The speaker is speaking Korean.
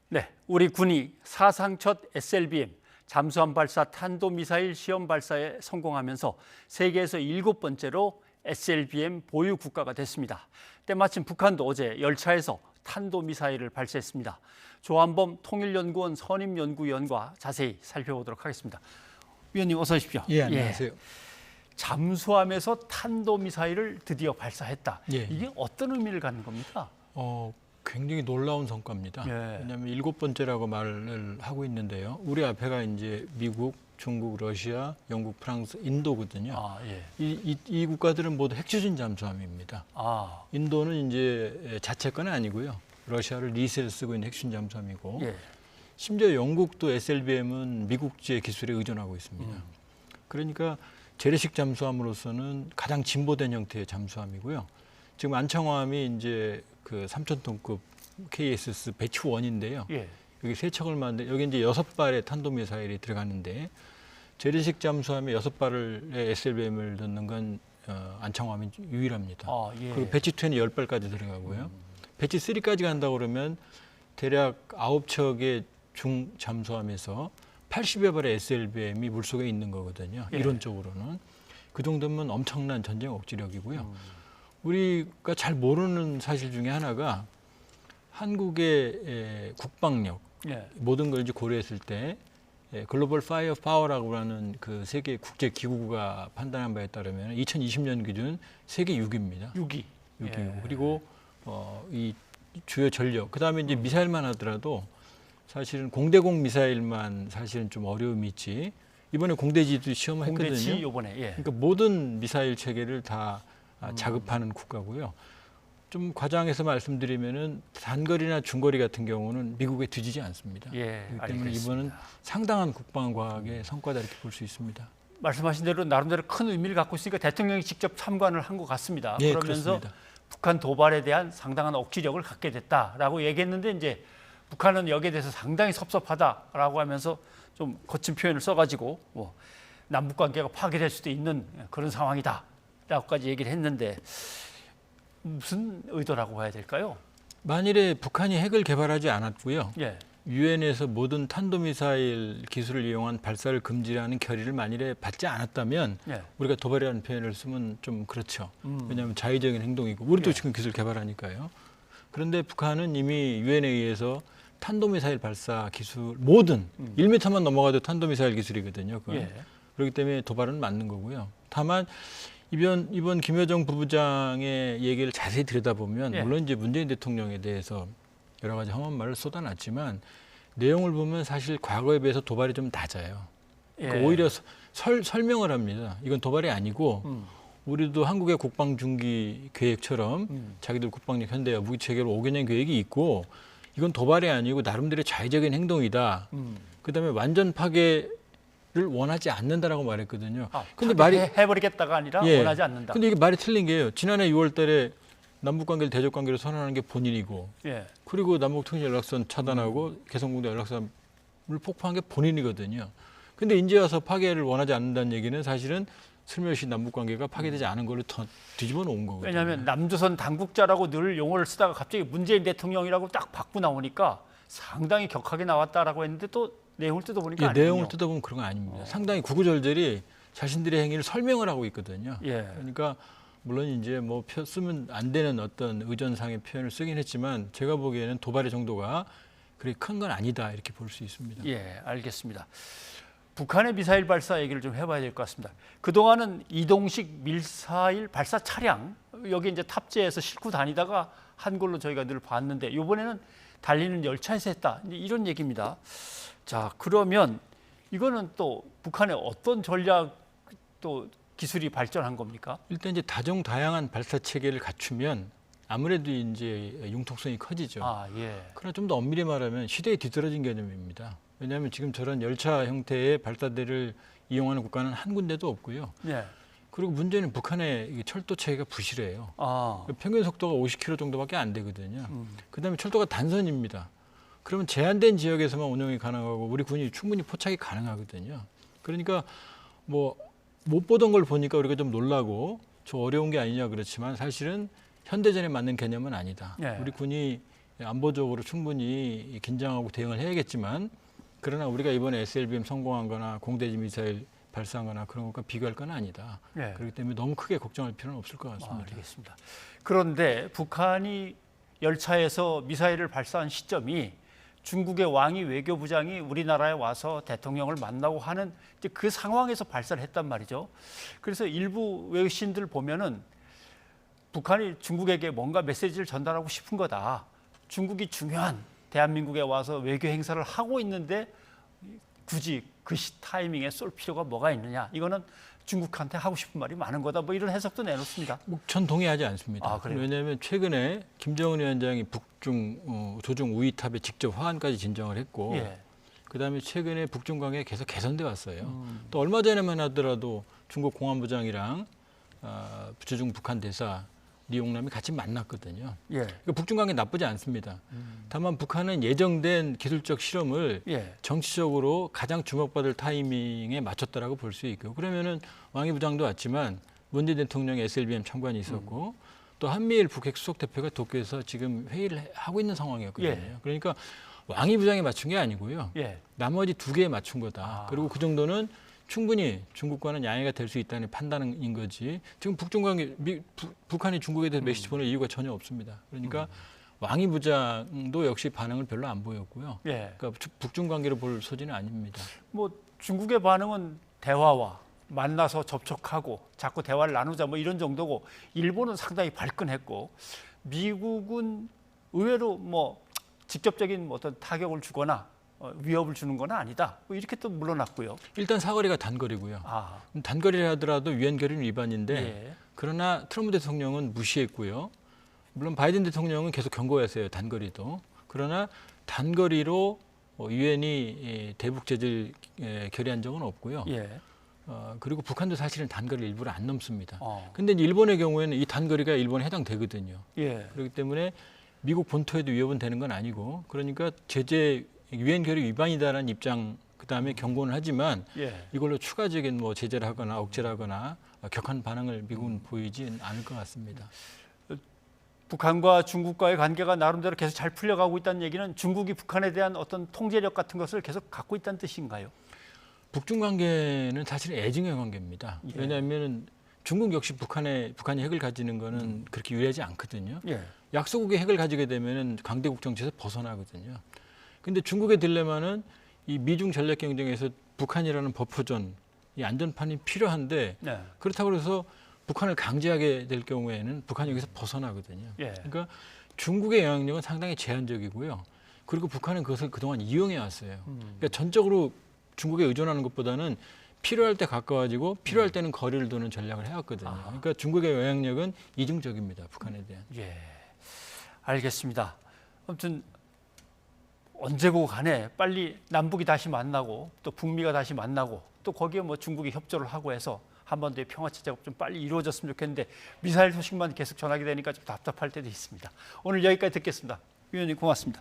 네, 우리 군이 사상 첫 SLBM 잠수함 발사 탄도미사일 시험 발사에 성공하면서 세계에서 7번째로 SLBM 보유 국가가 됐습니다. 때마침 북한도 어제 열차에서 탄도미사일을 발사했습니다. 조한범 통일연구원 선임연구위원과 자세히 살펴보도록 하겠습니다. 위원님 어서 오십시오. 예, 안녕하세요. 잠수함에서 탄도미사일을 드디어 발사했다. 예. 이게 어떤 의미를 갖는 겁니까? 굉장히 놀라운 성과입니다. 예. 왜냐하면 7번째라고 말을 하고 있는데요. 우리 앞에가 이제 미국, 중국, 러시아, 영국, 프랑스, 인도거든요. 아, 예. 이 국가들은 모두 핵추진 잠수함입니다. 아, 인도는 이제 자체 건 아니고요. 러시아를 리셀 쓰고 있는 핵추진 잠수함이고, 예. 심지어 영국도 SLBM은 미국제 기술에 의존하고 있습니다. 그러니까 재래식 잠수함으로서는 가장 진보된 형태의 잠수함이고요. 지금 안창호함이 이제 그 3,000톤급 KSS 배치 1인데요. 예. 여기 세 척을 만든 여기 이제 6발의 탄도미사일이 들어가는데 재래식 잠수함에 6발의 SLBM을 넣는 건 안창호함이 유일합니다. 아, 예. 그리고 배치 2는 10발까지 들어가고요. 배치 3까지 간다 그러면 대략 9척의 중 잠수함에서 80여 발의 SLBM이 물속에 있는 거거든요. 예. 이론적으로는. 그 정도면 엄청난 전쟁 억지력이고요. 우리가 잘 모르는 사실 중에 하나가 한국의 국방력, 예. 모든 걸 이제 고려했을 때 글로벌 파이어 파워라고 하는 그 세계 국제 기구가 판단한 바에 따르면 2020년 기준 세계 6위입니다. 6위. 6위고 예. 그리고 이 주요 전력, 그다음에 이제 미사일만 하더라도 사실은 공대공 미사일만 사실은 좀 어려움이 있지. 이번에 공대지도 시험을 공대지 했거든요. 요번에. 예. 그러니까 모든 미사일 체계를 다 자급하는 국가고요. 좀 과장해서 말씀드리면은 단거리나 중거리 같은 경우는 미국에 뒤지지 않습니다. 예, 그렇기 때문에 알겠습니다. 이번은 상당한 국방과학의 성과다 이렇게 볼 수 있습니다. 말씀하신 대로 나름대로 큰 의미를 갖고 있으니까 대통령이 직접 참관을 한 것 같습니다. 예, 그러면서 그렇습니다. 북한 도발에 대한 상당한 억지력을 갖게 됐다라고 얘기했는데 이제 북한은 여기에 대해서 상당히 섭섭하다라고 하면서 좀 거친 표현을 써가지고 뭐 남북 관계가 파괴될 수도 있는 그런 상황이다라고까지 얘기를 했는데 무슨 의도라고 봐야 될까요? 만일에 북한이 핵을 개발하지 않았고요. 예, 유엔에서 모든 탄도미사일 기술을 이용한 발사를 금지하는 결의를 만일에 받지 않았다면 예. 우리가 도발이라는 표현을 쓰면 좀 그렇죠. 왜냐하면 자의적인 행동이고 우리도 예. 지금 기술 개발하니까요. 그런데 북한은 이미 유엔에 의해서 탄도미사일 발사 기술 모든 1m만 넘어가도 탄도미사일 기술이거든요. 그건. 예. 그렇기 때문에 도발은 맞는 거고요. 다만 이번 김여정 부부장의 얘기를 자세히 들여다보면 예. 물론 이제 문재인 대통령에 대해서 여러 가지 험한 말을 쏟아놨지만 내용을 보면 사실 과거에 비해서 도발이 좀 낮아요. 예. 그러니까 오히려 설명을 합니다. 이건 도발이 아니고 우리도 한국의 국방중기 계획처럼 자기들 국방력 현대화 무기체계로 5개년 계획이 있고 이건 도발이 아니고 나름대로 자의적인 행동이다. 그다음에 완전 파괴를 원하지 않는다라고 말했거든요. 근데 말이 해버리겠다가 아니라 예. 원하지 않는다. 근데 이게 말이 틀린 게요. 지난해 6월달에 남북 관계를 대적 관계로 선언한 게 본인이고, 예. 그리고 남북 통일 연락선 차단하고 개성공단 연락선을 폭파한 게 본인이거든요. 근데 이제 와서 파괴를 원하지 않는다는 얘기는 사실은 슬며시 남북 관계가 파괴되지 않은 걸로 뒤집어 놓은 거거든요. 왜냐하면 남조선 당국자라고 늘 용어를 쓰다가 갑자기 문재인 대통령이라고 딱 바꾸 나오니까 상당히 격하게 나왔다라고 했는데 또 내용을 뜯어보니까 예, 아니군요. 내용을 뜯어보면 그런 거 아닙니다. 상당히 구구절절히 자신들의 행위를 설명을 하고 있거든요. 예. 그러니까 물론 이제 뭐 쓰면 안 되는 어떤 의전상의 표현을 쓰긴 했지만 제가 보기에는 도발의 정도가 그렇게 큰 건 아니다 이렇게 볼 수 있습니다. 예, 알겠습니다. 북한의 미사일 발사 얘기를 좀 해봐야 될 것 같습니다. 그동안은 이동식 미사일 발사 차량 여기 이제 탑재해서 싣고 다니다가 한 걸로 저희가 늘 봤는데 이번에는 달리는 열차에서 했다. 이제 이런 얘기입니다. 자, 그러면 이거는 또 북한의 어떤 전략 또 기술이 발전한 겁니까? 일단 이제 다양한 발사 체계를 갖추면 아무래도 이제 융통성이 커지죠. 아, 예. 그러나 좀 더 엄밀히 말하면 시대에 뒤떨어진 개념입니다. 왜냐하면 지금 저런 열차 형태의 발사대를 이용하는 국가는 한 군데도 없고요. 예. 그리고 문제는 북한의 철도 체계가 부실해요. 아, 평균 속도가 50km 정도밖에 안 되거든요. 그다음에 철도가 단선입니다. 그러면 제한된 지역에서만 운영이 가능하고 우리 군이 충분히 포착이 가능하거든요. 그러니까 뭐 못 보던 걸 보니까 우리가 좀 놀라고 저 어려운 게 아니냐 그렇지만 사실은 현대전에 맞는 개념은 아니다. 예. 우리 군이 안보적으로 충분히 긴장하고 대응을 해야겠지만 그러나 우리가 이번에 SLBM 성공한 거나 공대지 미사일 발사한 거나 그런 것과 비교할 건 아니다. 예. 그렇기 때문에 너무 크게 걱정할 필요는 없을 것 같습니다. 알겠습니다. 그런데 북한이 열차에서 미사일을 발사한 시점이 중국의 왕이 외교부장이 우리나라에 와서 대통령을 만나고 하는 이제 그 상황에서 발사를 했단 말이죠. 그래서 일부 외신들 보면은 북한이 중국에게 뭔가 메시지를 전달하고 싶은 거다. 중국이 중요한 대한민국에 와서 외교 행사를 하고 있는데 굳이 그 타이밍에 쏠 필요가 뭐가 있느냐. 이거는 중국한테 하고 싶은 말이 많은 거다. 뭐 이런 해석도 내놓습니다. 전 동의하지 않습니다. 아, 그래요? 왜냐하면 최근에 김정은 위원장이 북중 조종 우위탑에 직접 화환까지 진정을 했고 예. 그다음에 최근에 북중 관계가 계속 개선돼 왔어요. 또 얼마 전에만 하더라도 중국 공안부장이랑 조중 북한 대사 리용남이 같이 만났거든요. 예. 그러니까 북중 관계 나쁘지 않습니다. 다만 북한은 예정된 기술적 실험을 예. 정치적으로 가장 주목받을 타이밍에 맞췄다라고 볼 수 있고 그러면은 왕이 부장도 왔지만 문재인 대통령의 SLBM 참관이 있었고 또 한미일 북핵 수석 대표가 도쿄에서 지금 회의를 하고 있는 상황이었거든요. 예. 그러니까 왕이 부장이 맞춘 게 아니고요. 예. 나머지 두 개에 맞춘 거다. 그리고 그 정도는 충분히 중국과는 양해가 될 수 있다는 판단인 거지. 지금 북중 관계 북한이 중국에 대해서 메시지 보낼 이유가 전혀 없습니다. 그러니까 왕이 부장도 역시 반응을 별로 안 보였고요. 예. 그러니까 북중 관계를 볼 소지는 아닙니다. 뭐 중국의 반응은 대화와 만나서 접촉하고 자꾸 대화를 나누자 뭐 이런 정도고 일본은 상당히 발끈했고 미국은 의외로 뭐 직접적인 어떤 타격을 주거나 위협을 주는 건 아니다. 뭐 이렇게 또 물러났고요. 일단 사거리가 단거리고요. 아, 단거리를 하더라도 유엔결의는 위반인데 예. 그러나 트럼프 대통령은 무시했고요. 물론 바이든 대통령은 계속 경고했어요. 단거리도. 그러나 단거리로 유엔이 대북 제재를 결의한 적은 없고요. 예. 그리고 북한도 사실은 단거리를 일부러 안 넘습니다. 어. 근데 이제 일본의 경우에는 이 단거리가 일본에 해당되거든요. 예. 그렇기 때문에 미국 본토에도 위협은 되는 건 아니고 그러니까 제재 유엔 결의 위반이다라는 입장 그다음에 경고는 하지만 예. 이걸로 추가적인 뭐 제재를 하거나 억제를 하거나 격한 반응을 미국은 보이지 않을 것 같습니다. 북한과 중국과의 관계가 나름대로 계속 잘 풀려가고 있다는 얘기는 중국이 북한에 대한 어떤 통제력 같은 것을 계속 갖고 있다는 뜻인가요? 북중 관계는 사실 애증의 관계입니다. 예. 왜냐하면 중국 역시 북한이 핵을 가지는 거는 그렇게 유리하지 않거든요. 예. 약소국이 핵을 가지게 되면 강대국 정치에서 벗어나거든요. 근데 중국의 딜레마는 이 미중 전략 경쟁에서 북한이라는 버퍼존, 이 안전판이 필요한데 네. 그렇다고 해서 북한을 강제하게 될 경우에는 북한이 여기서 벗어나거든요. 예. 그러니까 중국의 영향력은 상당히 제한적이고요. 그리고 북한은 그것을 그동안 이용해 왔어요. 그러니까 전적으로 중국에 의존하는 것보다는 필요할 때 가까워지고 필요할 때는 거리를 두는 전략을 해왔거든요. 그러니까 중국의 영향력은 이중적입니다. 북한에 대한. 예. 알겠습니다. 아무튼 언제고 간에 빨리 남북이 다시 만나고 또 북미가 다시 만나고 또 거기에 뭐 중국이 협조를 하고 해서 한반도의 평화체 작업 좀 빨리 이루어졌으면 좋겠는데 미사일 소식만 계속 전하게 되니까 좀 답답할 때도 있습니다. 오늘 여기까지 듣겠습니다. 위원님 고맙습니다.